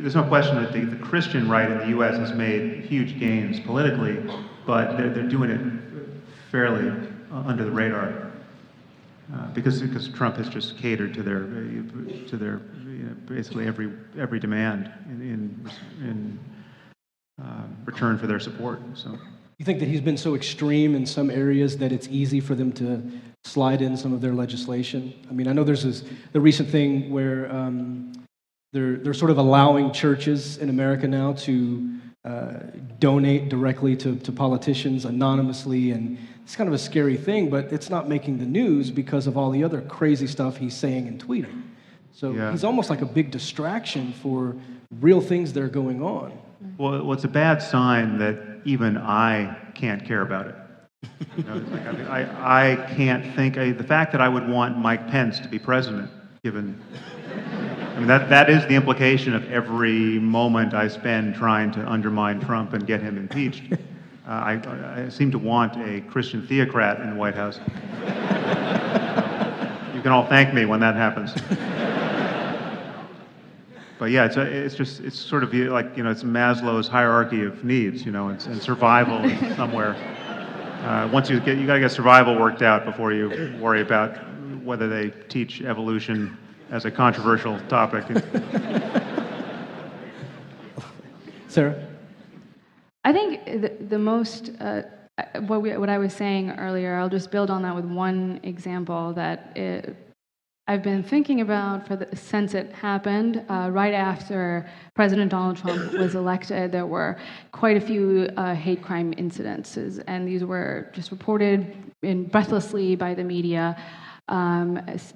there's no question that the Christian right in the U.S. has made huge gains politically, but they're doing it fairly under the radar because Trump has just catered to their basically every demand in return for their support. So. You think that he's been so extreme in some areas that it's easy for them to slide in some of their legislation? I mean, I know there's the recent thing where they're sort of allowing churches in America now to donate directly to politicians anonymously, and it's kind of a scary thing, but it's not making the news because of all the other crazy stuff he's saying and tweeting. So he's almost like a big distraction for real things that are going on. Well, it's a bad sign that even I can't care about it. You know, it's like, I can't think, the fact that I would want Mike Pence to be president, given, I mean, that is the implication of every moment I spend trying to undermine Trump and get him impeached. I seem to want a Christian theocrat in the White House. You can all thank me when that happens. But yeah, it's sort of like, you know, it's Maslow's hierarchy of needs, you know, and survival is somewhere. Once you gotta get survival worked out before you worry about whether they teach evolution as a controversial topic. Sarah? I think the most, what I was saying earlier, I'll just build on that with one example that I've been thinking about since it happened. Right after President Donald Trump was elected, there were quite a few hate crime incidences, and these were just reported breathlessly by the media,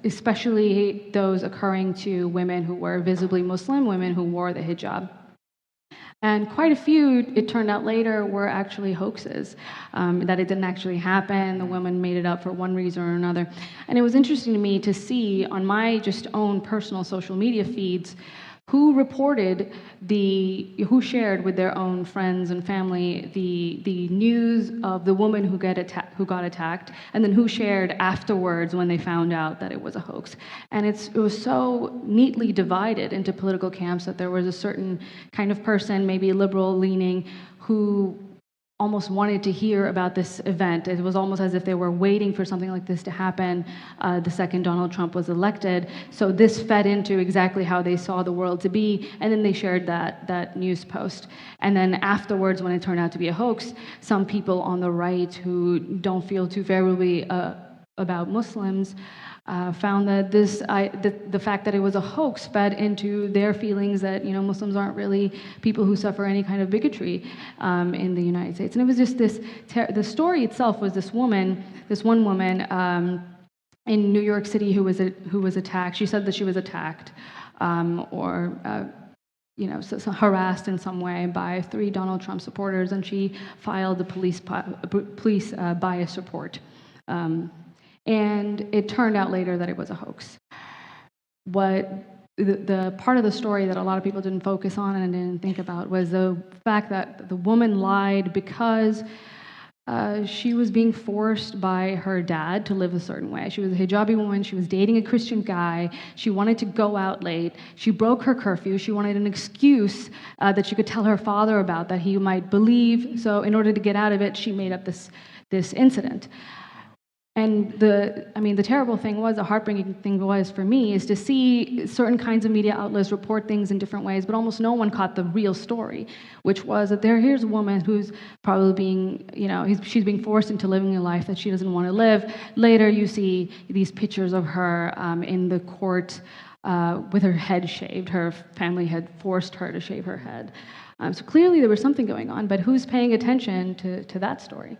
especially those occurring to women who were visibly Muslim, women who wore the hijab. And quite a few, it turned out later, were actually hoaxes, that it didn't actually happen. The women made it up for one reason or another. And it was interesting to me to see on my just own personal social media feeds who shared with their own friends and family the news of the woman who got attacked, and then who shared afterwards when they found out that it was a hoax. And it was so neatly divided into political camps that there was a certain kind of person, maybe liberal leaning, who almost wanted to hear about this event. It was almost as if they were waiting for something like this to happen the second Donald Trump was elected. So this fed into exactly how they saw the world to be, and then they shared that news post. And then afterwards, when it turned out to be a hoax, some people on the right who don't feel too favorably about Muslims found that the fact that it was a hoax fed into their feelings that, you know, Muslims aren't really people who suffer any kind of bigotry in the United States. And it was just the story itself was this one woman in New York City who was attacked. She said that she was attacked or harassed in some way by 3 Donald Trump supporters, and she filed the police bias report. And it turned out later that it was a hoax. What the part of the story that a lot of people didn't focus on and didn't think about was the fact that the woman lied because she was being forced by her dad to live a certain way. She was a hijabi woman. She was dating a Christian guy. She wanted to go out late. She broke her curfew. She wanted an excuse that she could tell her father about that he might believe. So in order to get out of it, she made up this incident. And the terrible thing was, the heartbreaking thing was for me, is to see certain kinds of media outlets report things in different ways, but almost no one caught the real story, which was that here's a woman who's probably being, she's being forced into living a life that she doesn't want to live. Later, you see these pictures of her in the court with her head shaved. Her family had forced her to shave her head. So clearly there was something going on, but who's paying attention to that story?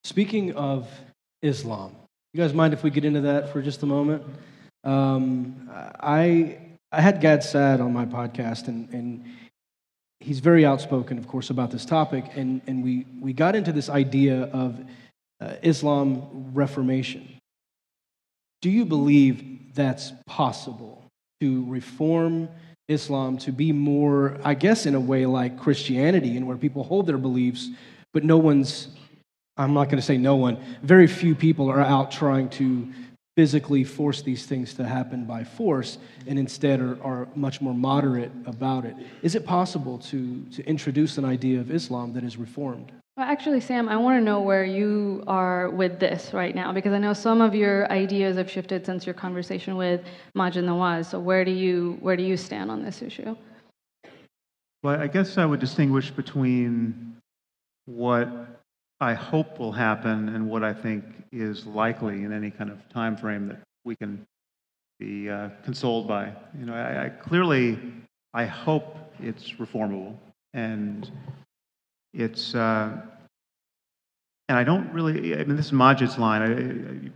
Speaking of Islam, you guys mind if we get into that for just a moment? I had Gad Saad on my podcast, and he's very outspoken, of course, about this topic, and we got into this idea of Islam reformation. Do you believe that's possible, to reform Islam to be more, I guess, in a way like Christianity, and where people hold their beliefs, but I'm not going to say no one, very few people are out trying to physically force these things to happen by force, and instead are much more moderate about it. Is it possible to introduce an idea of Islam that is reformed? Well, actually, Sam, I want to know where you are with this right now, because I know some of your ideas have shifted since your conversation with Majid Nawaz. So where do you stand on this issue? Well, I guess I would distinguish between what I hope will happen and what I think is likely in any kind of time frame that we can be consoled by. You know, I clearly I hope it's reformable, and it's and I don't really. I mean, this is Majid's line.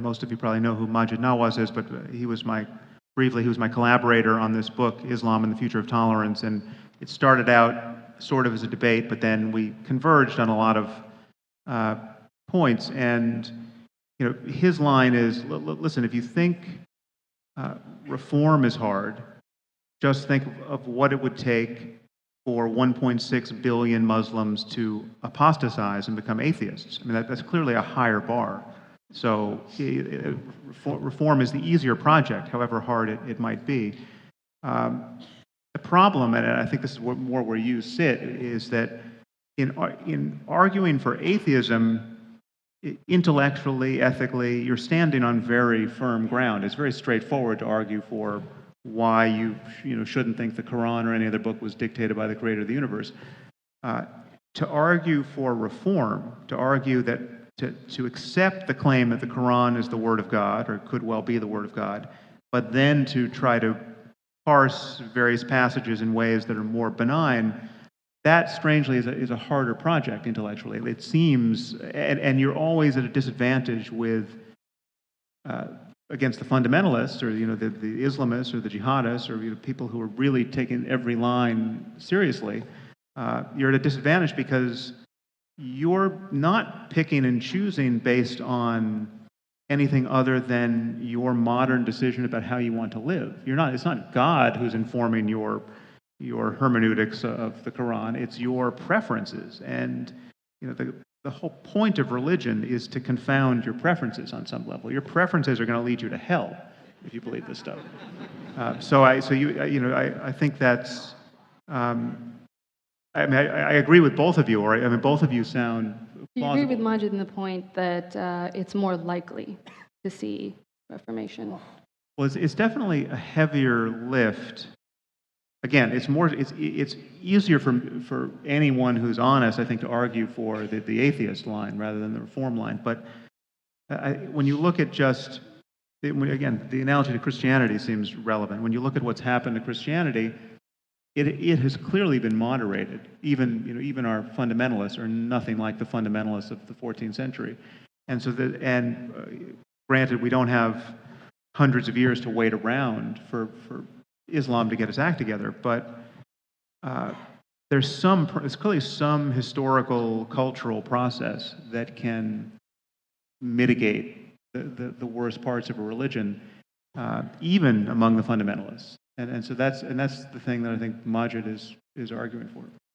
Most of you probably know who Majid Nawaz is, but he was my collaborator on this book, Islam and the Future of Tolerance, and it started out sort of as a debate, but then we converged on a lot of points. And you know, his line is: listen, if you think reform is hard, just think of what it would take for 1.6 billion Muslims to apostatize and become atheists. I mean, that's clearly a higher bar. So reform is the easier project, however hard it might be. The problem, and I think this is more where you sit, is that in arguing for atheism, intellectually, ethically, you're standing on very firm ground. It's very straightforward to argue for why you shouldn't think the Quran or any other book was dictated by the creator of the universe. To argue for reform, to argue that to accept the claim that the Quran is the word of God, or could well be the word of God, but then to try to parse various passages in ways that are more benign, that strangely is a harder project intellectually. It seems, and you're always at a disadvantage with against the fundamentalists, or the Islamists, or the jihadists, or people who are really taking every line seriously. You're at a disadvantage because you're not picking and choosing based on anything other than your modern decision about how you want to live. It's not God who's informing your hermeneutics of the Quran. It's your preferences, and the whole point of religion is to confound your preferences on some level. Your preferences are going to lead you to hell if you believe this stuff. I think that's. I mean, I agree with both of you, or I mean, both of you sound plausible. Do you agree with Majid in the point that it's more likely to see Reformation? Well, it's definitely a heavier lift. Again, it's easier for anyone who's honest, I think, to argue for the atheist line rather than the reform line. But when you look at again, the analogy to Christianity seems relevant. When you look at what's happened to Christianity, it has clearly been moderated. Even our fundamentalists are nothing like the fundamentalists of the 14th century. And so granted, we don't have hundreds of years to wait around for Islam to get its act together, but there's clearly some historical, cultural process that can mitigate the worst parts of a religion, even among the fundamentalists. And so that's the thing that I think Majid is arguing for.